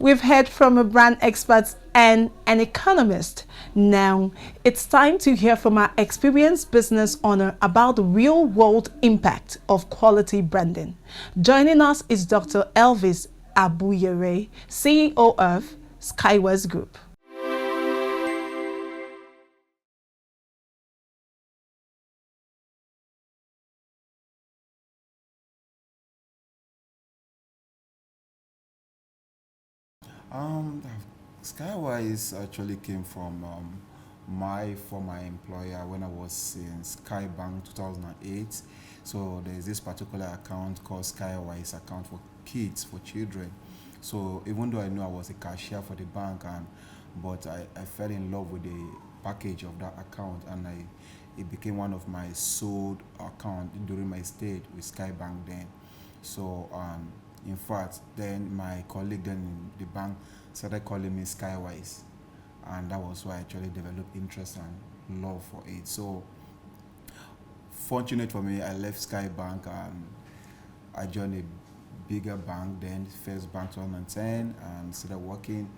We've heard from a brand expert and an economist. Now, it's time to hear from our experienced business owner about the real-world impact of quality branding. Joining us is Dr. Elvis Abuyere, CEO of SKYEWISE Group. Um, Skywise actually came from my former employer when I was in Skybank 2008. So there's this particular account called Skywise account for kids, for children. So even though I knew I was a cashier for the bank, but I fell in love with the package of that account, and it became one of my sold account during my stay with Skybank then. So in fact, then my colleague then in the bank started calling me Skywise, and that was why I actually developed interest and love for it. So fortunate for me, I left Skybank and I joined a bigger bank then, First Bank 2010, and started working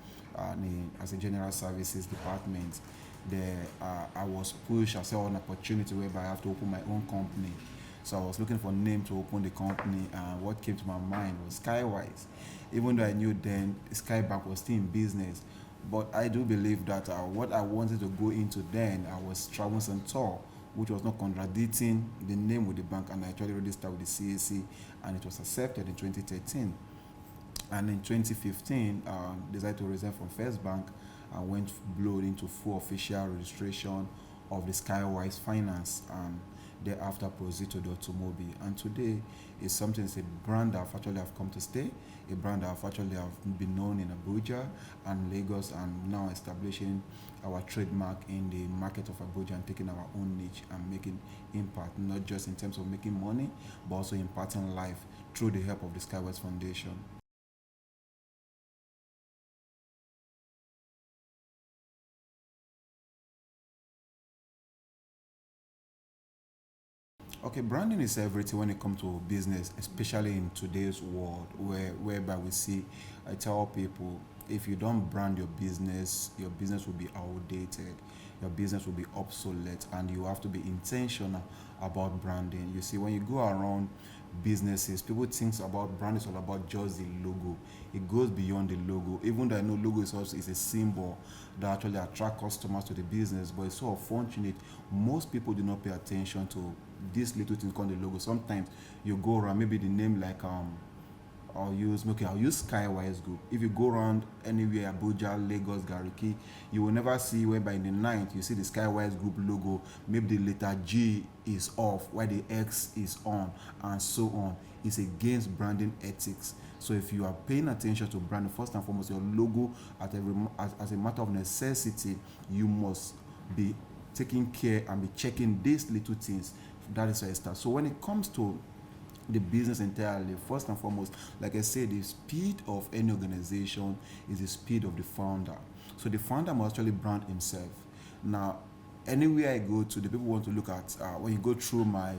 as a general services department. There, I was pushed. I saw an opportunity whereby I have to open my own company. So I was looking for a name to open the company, and what came to my mind was Skywise. Even though I knew then Skybank was still in business, but I do believe that what I wanted to go into then, I was travels and tour, which was not contradicting the name with the bank, and I actually registered with the CAC, and it was accepted in 2013. And in 2015, decided to resign from First Bank and went blowed into full official registration of the Skywise Finance, and thereafter proceed to the automobile. And today is something, it's a brand that actually have come to stay, a brand that actually have been known in Abuja and Lagos, and now establishing our trademark in the market of Abuja and taking our own niche and making impact, not just in terms of making money, but also imparting life through the help of the Skywise Foundation. Okay, branding is everything when it comes to business, especially in today's world whereby we see, I tell people, if you don't brand your business will be outdated, your business will be obsolete, and you have to be intentional about branding. You see, when you go around businesses, people think about brand is all about just the logo. It goes beyond the logo. Even though I know logo is also is a symbol that actually attract customers to the business, but it's so unfortunate most people do not pay attention to this little thing called the logo. Sometimes you go around, maybe the name like I'll use Skywise Group. If you go around anywhere, Abuja, Lagos, Gariki, you will never see whereby in the night you see the Skywise Group logo. Maybe the letter G is off, while the X is on, and so on. It's against branding ethics. So if you are paying attention to branding, first and foremost, your logo as a matter of necessity, you must be taking care and be checking these little things. That is where it starts. So when it comes to the business entirely, first and foremost, like I said, the speed of any organization is the speed of the founder. So the founder must actually brand himself. Now, anywhere I go to, the people want to look at, when you go through my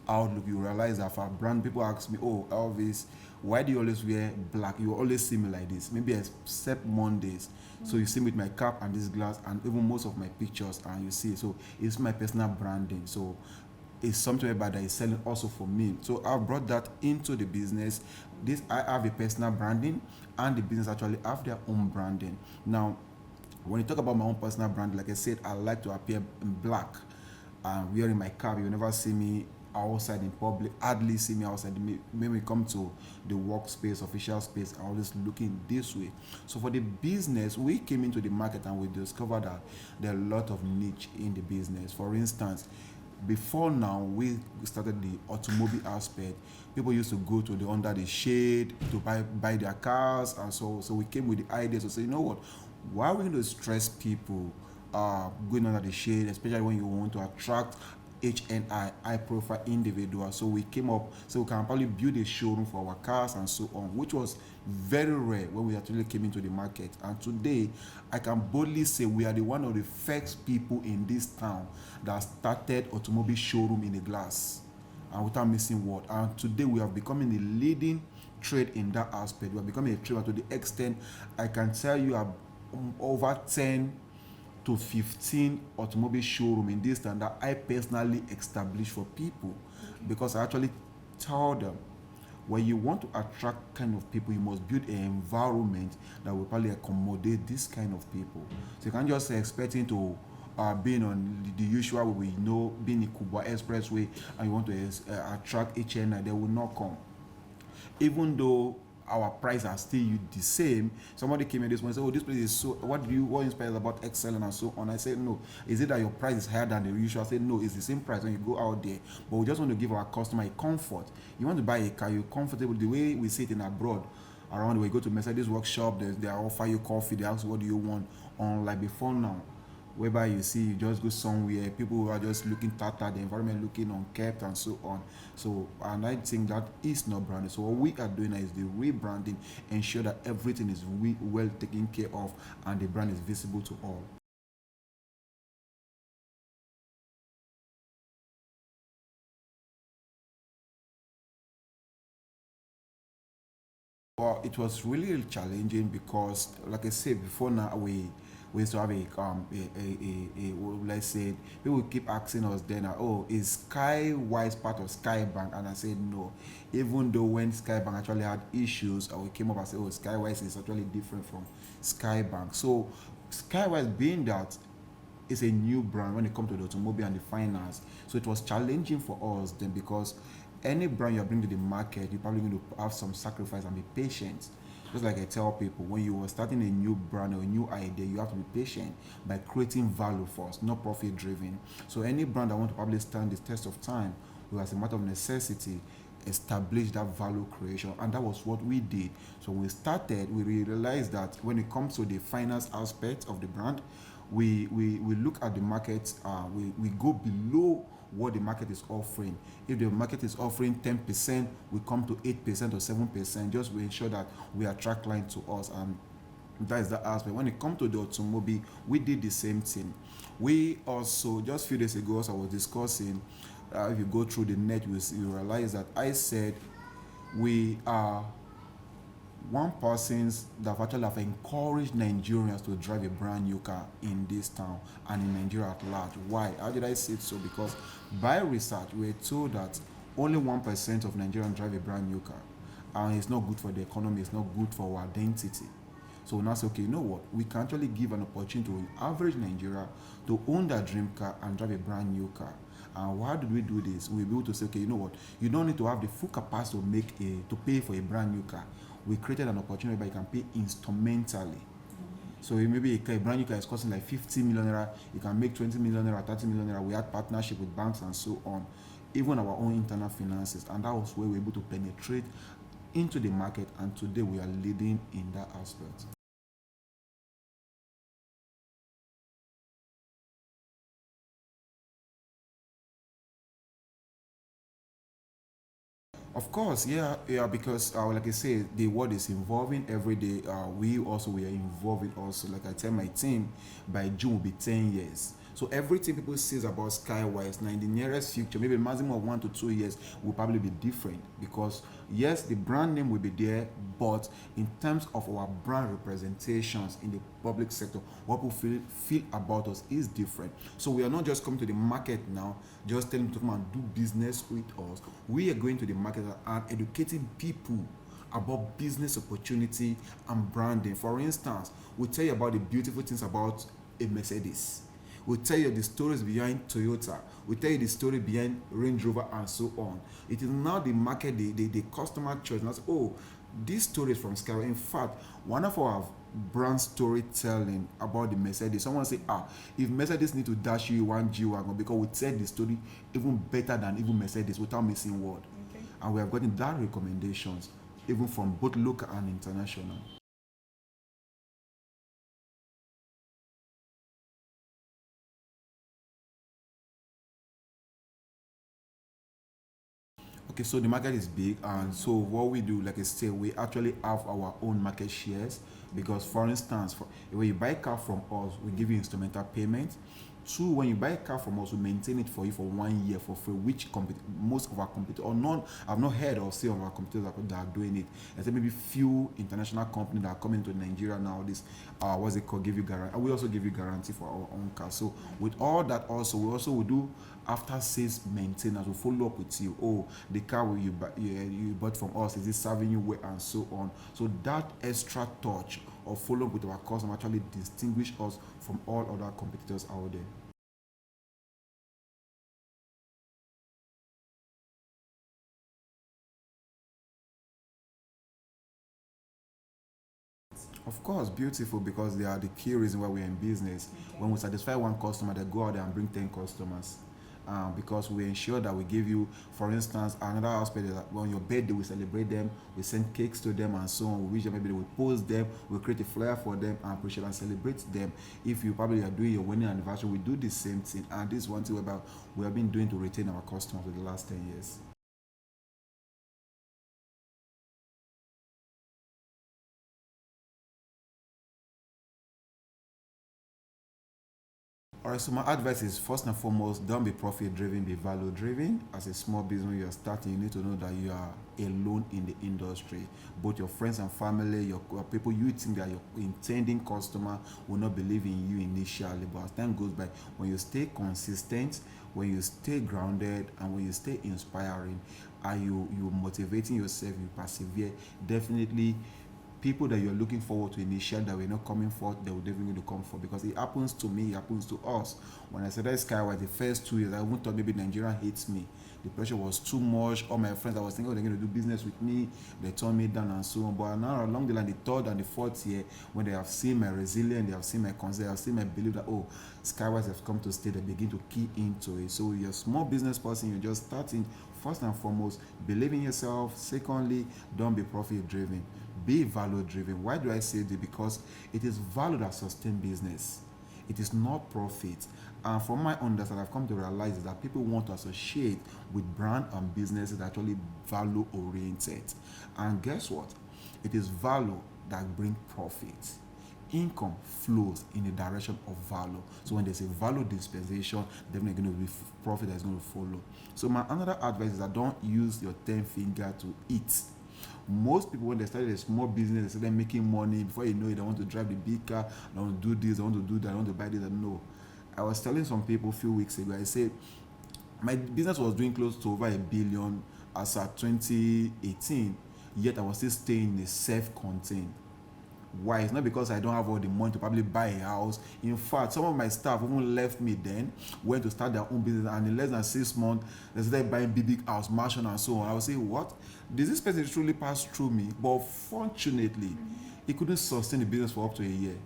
outlook, you realize that for brand, people ask me, oh, Elvis, why do you always wear black? You always see me like this, maybe except Mondays. So you see me with my cap and this glass, and even most of my pictures, and you see, so it's my personal branding. So is something about that is selling also for me. So I've brought that into the business. This I have a personal branding, and the business actually have their own branding. Now, when you talk about my own personal brand, like I said, I like to appear in black and wearing my cap. You never see me outside in public, hardly see me outside. When we come to the workspace, official space, I always looking this way. So for the business, we came into the market and we discovered that there are a lot of niche in the business. For instance, before now we started the automobile aspect, people used to go to the under the shade to buy their cars, and so we came with the idea to say, you know what, why are we going to stress people going under the shade, especially when you want to attract HNI, high profile individuals. So we came up, so we can probably build a showroom for our cars and so on, which was very rare when we actually came into the market. And today, I can boldly say we are the one of the first people in this town that started automobile showroom in a glass and without missing word. And today we have becoming the leading trade in that aspect. We are becoming a trader to the extent I can tell you over 10 to 15 automobile showroom in this town that I personally established for people, because I actually tell them, when you want to attract kind of people, you must build an environment that will probably accommodate this kind of people. So you can't just expecting to being on the usual way we know, being in Kubwa Expressway, and you want to attract HNI, they will not come. Even though our price are still the same. Somebody came in this one and said, oh, this place is so, what inspires about excellence and so on? I said, no. Is it that your price is higher than the usual? I said, no, it's the same price when you go out there. But we just want to give our customer a comfort. You want to buy a car, you're comfortable. The way we see it in abroad, around the way, you go to Mercedes workshop, they offer you coffee, they ask what do you want, unlike before now, whereby you see you just go somewhere, people who are just looking tattered, the environment looking unkept and so on. So, and I think that is not branding. So what we are doing is the rebranding, ensure that everything is well taken care of and the brand is visible to all. Well, it was really challenging because, like I said before, now we used to have let's say people keep asking us then, oh, is SKYEWISE part of Skybank? And I said no. Even though when Skybank actually had issues, we came up and said, oh, SKYEWISE is actually different from Skybank. So SKYEWISE, being that it's a new brand when it comes to the automobile and the finance, so it was challenging for us then, because any brand you're bringing to the market, you're probably going to have some sacrifice and be patient. Just like I tell people, when you are starting a new brand or a new idea, you have to be patient by creating value first, not profit driven. So any brand that want to probably stand the test of time will, as a matter of necessity, establish that value creation, and that was what we did. So we started, we realized that when it comes to the finance aspect of the brand, we look at the market, we go below what the market is offering. If the market is offering 10%, we come to 8% or 7%, just to ensure that we attract clients to us. And that is the aspect. When it comes to the automobile, we did the same thing. We also, just a few days ago, as I was discussing, if you go through the net, you realize that I said we are one persons that actually have encouraged Nigerians to drive a brand new car in this town and in Nigeria at large. Why? How did I say so? Because by research, we were told that only 1% of Nigerians drive a brand new car, and it's not good for the economy, it's not good for our identity. So now say, okay, you know what? We can actually give an opportunity to an average Nigeria to own that dream car and drive a brand new car. And why did we do this? We'll be able to say, okay, you know what? You don't need to have the full capacity to pay for a brand new car. We created an opportunity where you can pay instrumentally. So maybe a brand new car is costing like 50 million naira. You can make 20 million naira, 30 million naira. We had partnership with banks and so on, even our own internal finances, and that was where we were able to penetrate into the market. And today we are leading in that aspect. Of course, yeah, because like I say, the world is evolving every day. We are evolving also. Like I tell my team, by June will be 10 years. So everything people says about SKYEWISE now in the nearest future, maybe maximum of 1 to 2 years, will probably be different, because yes, the brand name will be there, but in terms of our brand representations in the public sector, what people feel about us is different. So we are not just coming to the market now, just telling them to come and do business with us. We are going to the market and educating people about business opportunity and branding. For instance, we tell you about the beautiful things about a Mercedes. We'll tell you the stories behind Toyota. We'll tell you the story behind Range Rover and so on. It is now the market, the customer choice. Now, oh, this story is from SKYEWISE. In fact, one of our brand storytelling about the Mercedes, someone say, if Mercedes need to dash you one G-Wagon, because we tell the story even better than even Mercedes without missing word. Okay. And we have gotten that recommendations, even from both local and international. Okay, so the market is big, and so what we do, like I say, we actually have our own market shares, because, for instance, when you buy a car from us, we give you instrumental payment. Two, when you buy a car from us, we maintain it for you for 1 year for free, which most of our competitors, or none, I've not heard or seen of our competitors that are doing it. Except maybe few international companies that are coming to Nigeria nowadays, what's it called, give you guarantee. We also give you guarantee for our own car. So with all that also, we also will do after sales maintenance. We'll follow up with you. Oh, the car you bought from us, is it serving you well, and so on. So that extra touch of follow up with our customer actually distinguish us from all other competitors out there. Of course, beautiful, because they are the key reason why we're in business. When we satisfy one customer, they go out there and bring 10 customers. Because we ensure that we give you, for instance, another aspect is that on your birthday, we celebrate them, we send cakes to them and so on. We wish them, maybe we post them, we create a flyer for them and appreciate and celebrate them. If you probably are doing your wedding anniversary, we do the same thing. And this is one thing about we have been doing to retain our customers for the last 10 years. Alright, so my advice is, first and foremost, don't be profit driven, be value driven. As a small business, when you are starting, you need to know that you are alone in the industry. Both your friends and family, your people you think that your intending customer will not believe in you initially, but as time goes by, when you stay consistent, when you stay grounded, and when you stay inspiring, and you motivating yourself, you persevere, definitely people that you're looking forward to initiate that we're not coming forth, they will definitely come for, because it happens to me, it happens to us. When I started SKYEWISE, the first 2 years, I even thought maybe Nigeria hates me. The pressure was too much. All my friends, I was thinking, oh, they're going to do business with me, they turned me down and so on. But now along the line, the third and the fourth year, when they have seen my resilience, they have seen my concern, they have seen my belief that, oh, SKYEWISE has come to stay, they begin to key into it. So you're a small business person, you're just starting. First and foremost, believe in yourself. Secondly, don't be profit driven, be value driven. Why do I say this? Because it is value that sustains business, it is not profit. And from my understanding, I've come to realize that people want to associate with brand and businesses that actually value oriented. And guess what? It is value that brings profit. Income flows in the direction of value. So when there's a value dispensation, definitely going to be profit that is going to follow. So my another advice is that don't use your 10 finger to eat. Most people, when they started a small business, they started making money. Before you know it, they want to drive the big car, they want to do this, they want to do that, they want to buy this. And no, I was telling some people a few weeks ago, I said my business was doing close to over 1 billion as at 2018, yet I was still staying in a self-contained. Why? It's not because I don't have all the money to probably buy a house. In fact, some of my staff even left me then, went to start their own business, and in less than 6 months, they started buying big house, mansion, and so on. I would say, what? Did this person truly pass through me? But fortunately, he couldn't sustain the business for up to a year,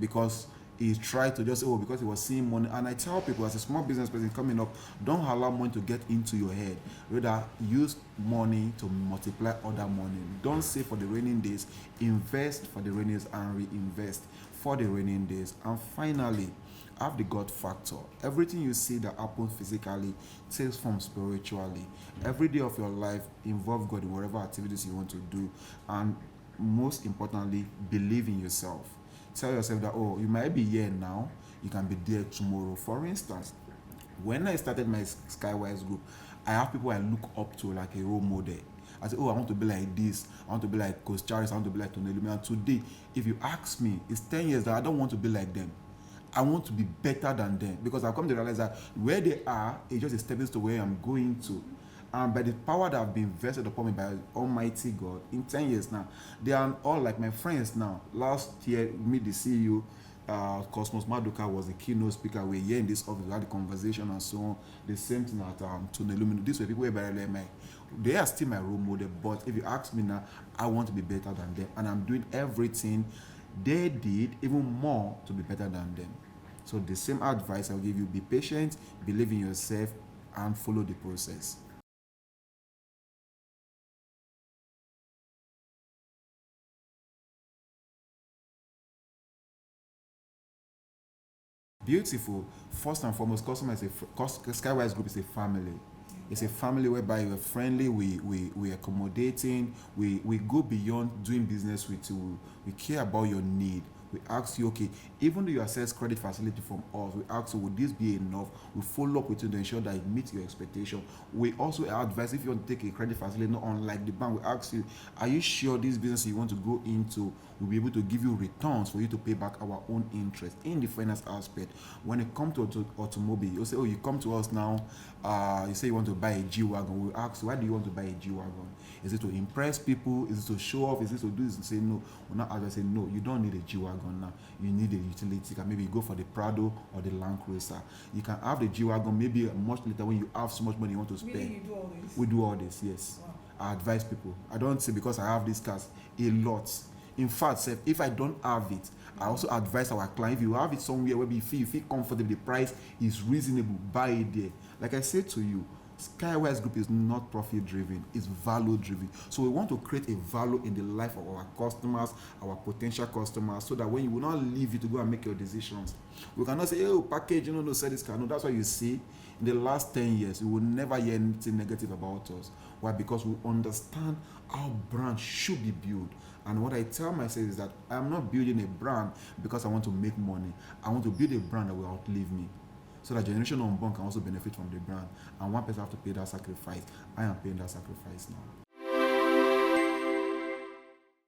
because he tried to just say, oh, because he was seeing money. And I tell people, as a small business person coming up, don't allow money to get into your head. Rather, use money to multiply other money. Don't save for the raining days, invest for the rainy days and reinvest for the raining days. And finally, have the God factor. Everything you see that happens physically takes form spiritually. Every day of your life, involve God in whatever activities you want to do. And most importantly, believe in yourself. Tell yourself that, oh, you might be here now, you can be there tomorrow. For instance, when I started my SKYEWISE Group, I have people I look up to like a role model. I say, oh, I want to be like this, I want to be like Coach Charis, I want to be like Tony Lumi. And today, if you ask me, it's 10 years that I don't want to be like them. I want to be better than them, because I've come to realize that where they are is just a stepping stone to where I'm going to. And by the power that have been invested upon me by Almighty God in 10 years now, they are all like my friends now. Last year, me, the CEO, Cosmos Maduka was the keynote speaker. We're here in this office, we had the conversation and so on. The same thing at Tony Lumino. These were people who were like they are still my role model, but if you ask me now, I want to be better than them. And I'm doing everything they did, even more, to be better than them. So the same advice I'll give you: be patient, believe in yourself, and follow the process. Beautiful. First and foremost, customer is SKYEWISE Group is a family. It's a family whereby we're friendly, we accommodating, we go beyond doing business with you. We care about your need. We ask you, okay, even though you access credit facility from us, we ask you, would this be enough? We follow up with you to ensure that it meets your expectation. We also advise if you want to take a credit facility, not unlike the bank, we ask you, are you sure this business you want to go into will be able to give you returns for you to pay back our own interest in the finance aspect? When it comes to automobile, you say, oh, you come to us now, you say you want to buy a G-Wagon. We ask, why do you want to buy a G-Wagon? Is it to impress people? Is it to show off? Is it to do this? And say no. We're not advising, no, you don't need a G-Wagon now. You need a utility. You can maybe go for the Prado or the Land Cruiser. You can have the G-Wagon maybe much later when you have so much money you want to spend. Really, you do all this? We do all this, yes. Wow. I advise people. I don't say because I have these cars a lot. In fact, if I don't have it, I also advise our client, if you have it somewhere where you feel comfortable, the price is reasonable, buy it there. Like I said to you, SKYEWISE Group is not profit driven, it's value driven. So we want to create a value in the life of our customers, our potential customers, so that when you will not leave you to go and make your decisions. We cannot say, oh, package, no, sell this car. No, that's why you see in the last 10 years, you will never hear anything negative about us. Why? Because we understand how brand should be built. And what I tell myself is that I'm not building a brand because I want to make money. I want to build a brand that will outlive me, so that generation unborn can also benefit from the brand. And one person have to pay that sacrifice. I am paying that sacrifice now.